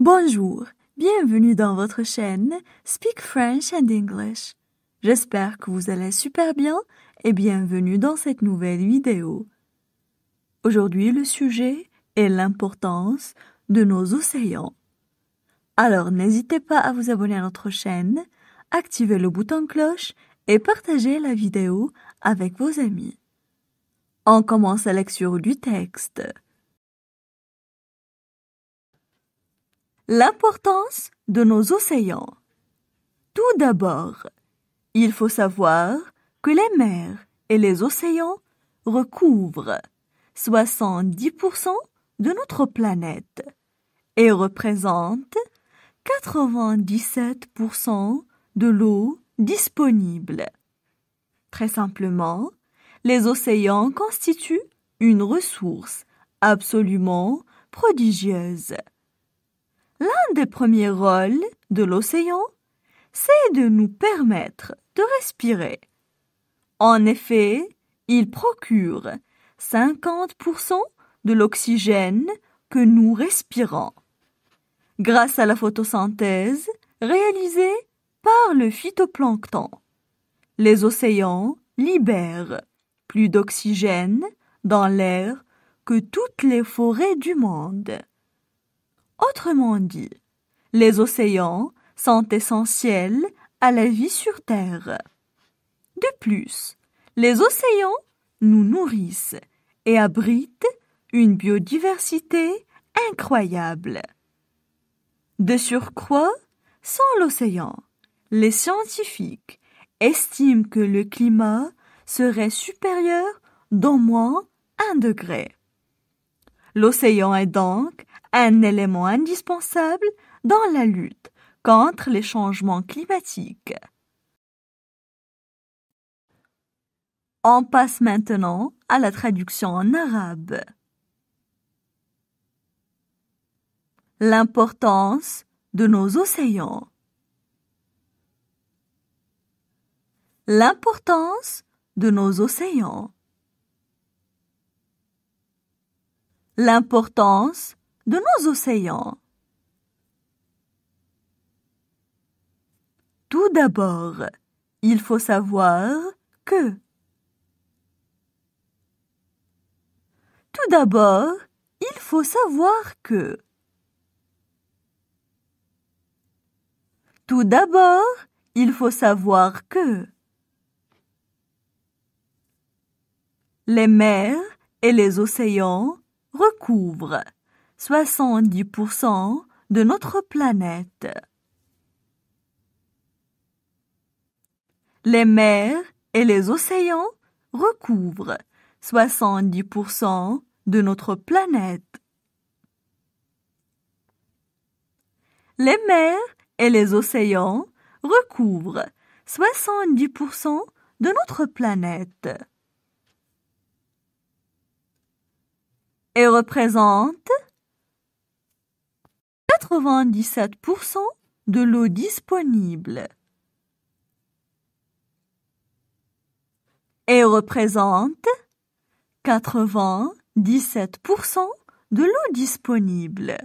Bonjour, bienvenue dans votre chaîne Speak French and English. J'espère que vous allez super bien et bienvenue dans cette nouvelle vidéo. Aujourd'hui, le sujet est l'importance de nos océans. Alors, n'hésitez pas à vous abonner à notre chaîne, activez le bouton cloche et partagez la vidéo avec vos amis. On commence la lecture du texte. L'importance de nos océans. Tout d'abord, il faut savoir que les mers et les océans recouvrent 70% de notre planète et représentent 97% de l'eau disponible. Très simplement, les océans constituent une ressource absolument prodigieuse. L'un des premiers rôles de l'océan, c'est de nous permettre de respirer. En effet, il procure 50% de l'oxygène que nous respirons. Grâce à la photosynthèse réalisée par le phytoplancton, les océans libèrent plus d'oxygène dans l'air que toutes les forêts du monde. Autrement dit, les océans sont essentiels à la vie sur Terre. De plus, les océans nous nourrissent et abritent une biodiversité incroyable. De surcroît, sans l'océan, les scientifiques estiment que le climat serait supérieur d'au moins 1 degré. L'océan est donc un élément indispensable dans la lutte contre les changements climatiques. On passe maintenant à la traduction en arabe. L'importance de nos océans. L'importance de nos océans. L'importance de nos océans. Tout d'abord, il faut savoir que. Tout d'abord, il faut savoir que. Tout d'abord, il faut savoir que. Les mers et les océans recouvrent 70% de notre planète. Les mers et les océans recouvrent 70% de notre planète. Les mers et les océans recouvrent 70% de notre planète et représentent 97% de l'eau disponible. Et représente 97% de l'eau disponible.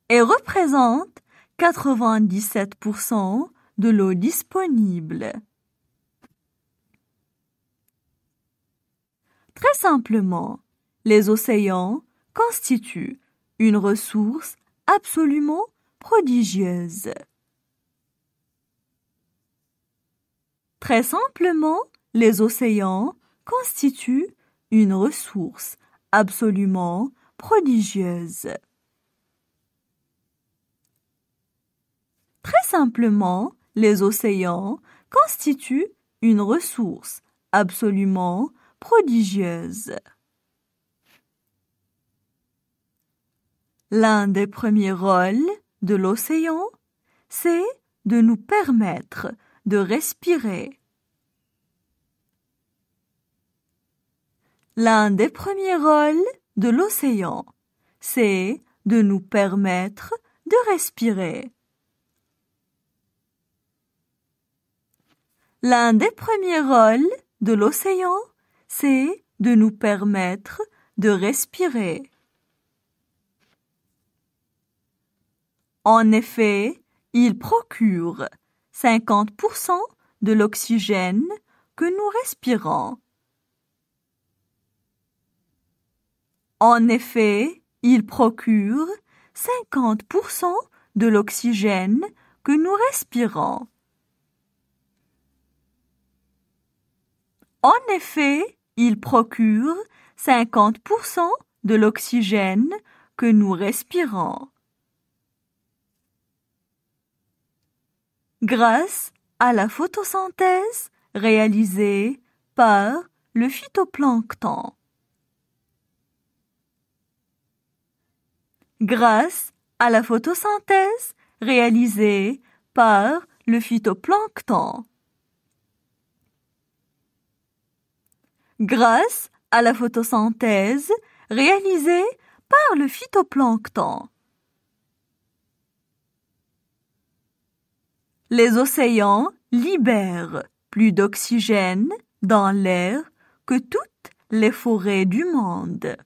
Et représente 97% de l'eau disponible. Très simplement, les océans constituent une ressource absolument prodigieuse. Très simplement, les océans constituent une ressource absolument prodigieuse. Très simplement, les océans constituent une ressource absolument prodigieuse. L'un des premiers rôles de l'océan, c'est de nous permettre de respirer. L'un des premiers rôles de l'océan, c'est de nous permettre de respirer. L'un des premiers rôles de l'océan, c'est de nous permettre de respirer. En effet, ils procurent 50% de l'oxygène que nous respirons. En effet, ils procurent 50% de l'oxygène que nous respirons. En effet, ils procurent 50% de l'oxygène que nous respirons. Grâce à la photosynthèse réalisée par le phytoplancton. Grâce à la photosynthèse réalisée par le phytoplancton. Grâce à la photosynthèse réalisée par le phytoplancton. Les océans libèrent plus d'oxygène dans l'air que toutes les forêts du monde.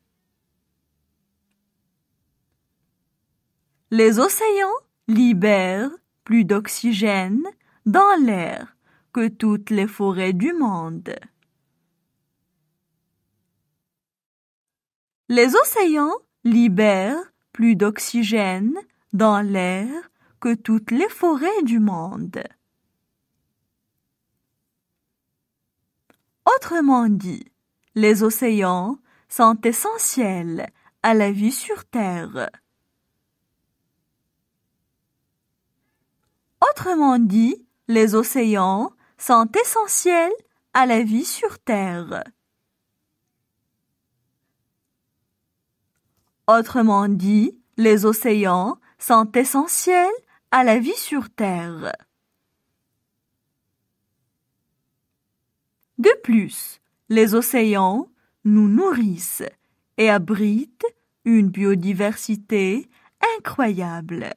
Les océans libèrent plus d'oxygène dans l'air que toutes les forêts du monde. Les océans libèrent plus d'oxygène dans l'air que toutes les forêts du monde. Autrement dit, les océans sont essentiels à la vie sur Terre. Autrement dit, les océans sont essentiels à la vie sur Terre. Autrement dit, les océans sont essentiels à la vie sur Terre. De plus, les océans nous nourrissent et abritent une biodiversité incroyable.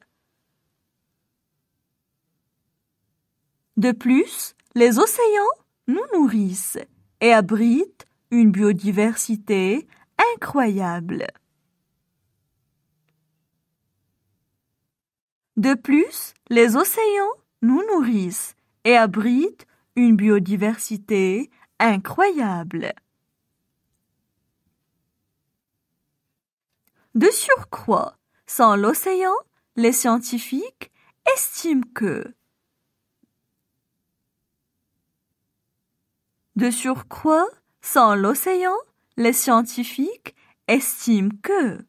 De plus, les océans nous nourrissent et abritent une biodiversité incroyable. De plus, les océans nous nourrissent et abritent une biodiversité incroyable. De surcroît, sans l'océan, les scientifiques estiment que De surcroît, sans l'océan, les scientifiques estiment que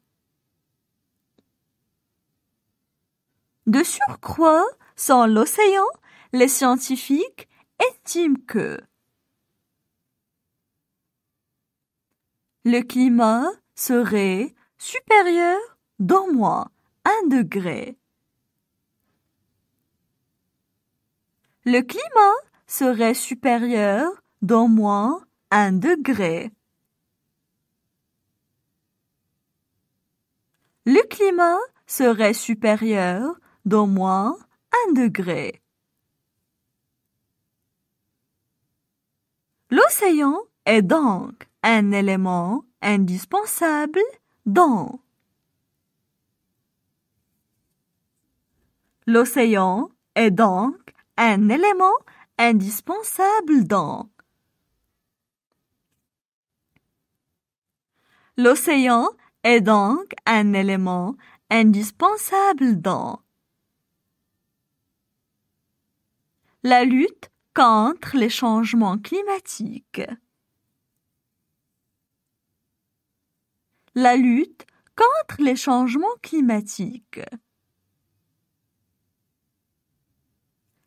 De surcroît, sans l'océan, les scientifiques estiment que le climat serait supérieur d'au moins 1 degré. Le climat serait supérieur d'au moins 1 degré. Le climat serait supérieur d'au moins 1 degré. L'océan est donc un élément indispensable dans L'océan est donc un élément indispensable dans L'océan est donc un élément indispensable dans la lutte contre les changements climatiques. La lutte contre les changements climatiques.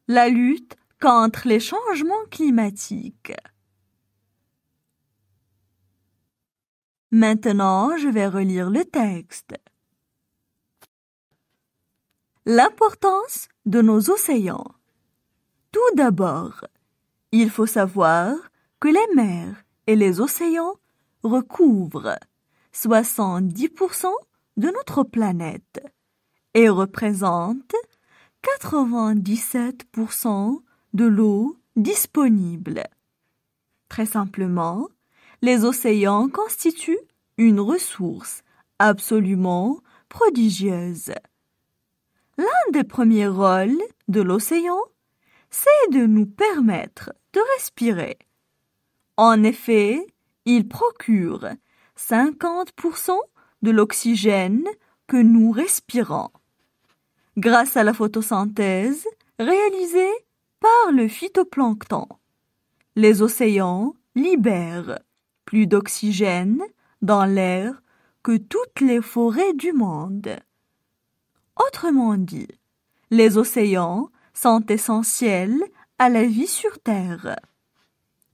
La lutte contre les changements climatiques. Maintenant, je vais relire le texte. L'importance de nos océans. Tout d'abord, il faut savoir que les mers et les océans recouvrent 70% de notre planète et représentent 97% de l'eau disponible. Très simplement, les océans constituent une ressource absolument prodigieuse. L'un des premiers rôles de l'océan, c'est de nous permettre de respirer. En effet, il procure 50% de l'oxygène que nous respirons. Grâce à la photosynthèse réalisée par le phytoplancton, les océans libèrent plus d'oxygène dans l'air que toutes les forêts du monde. Autrement dit, les océans sont essentiels à la vie sur Terre.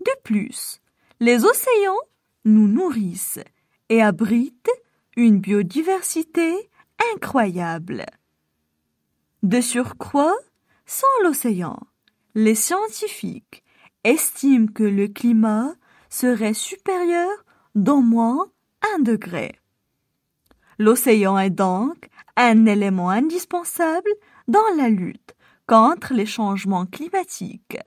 De plus, les océans nous nourrissent et abritent une biodiversité incroyable. De surcroît, sans l'océan, les scientifiques estiment que le climat serait supérieur d'au moins 1 degré. L'océan est donc un élément indispensable dans la lutte contre les changements climatiques.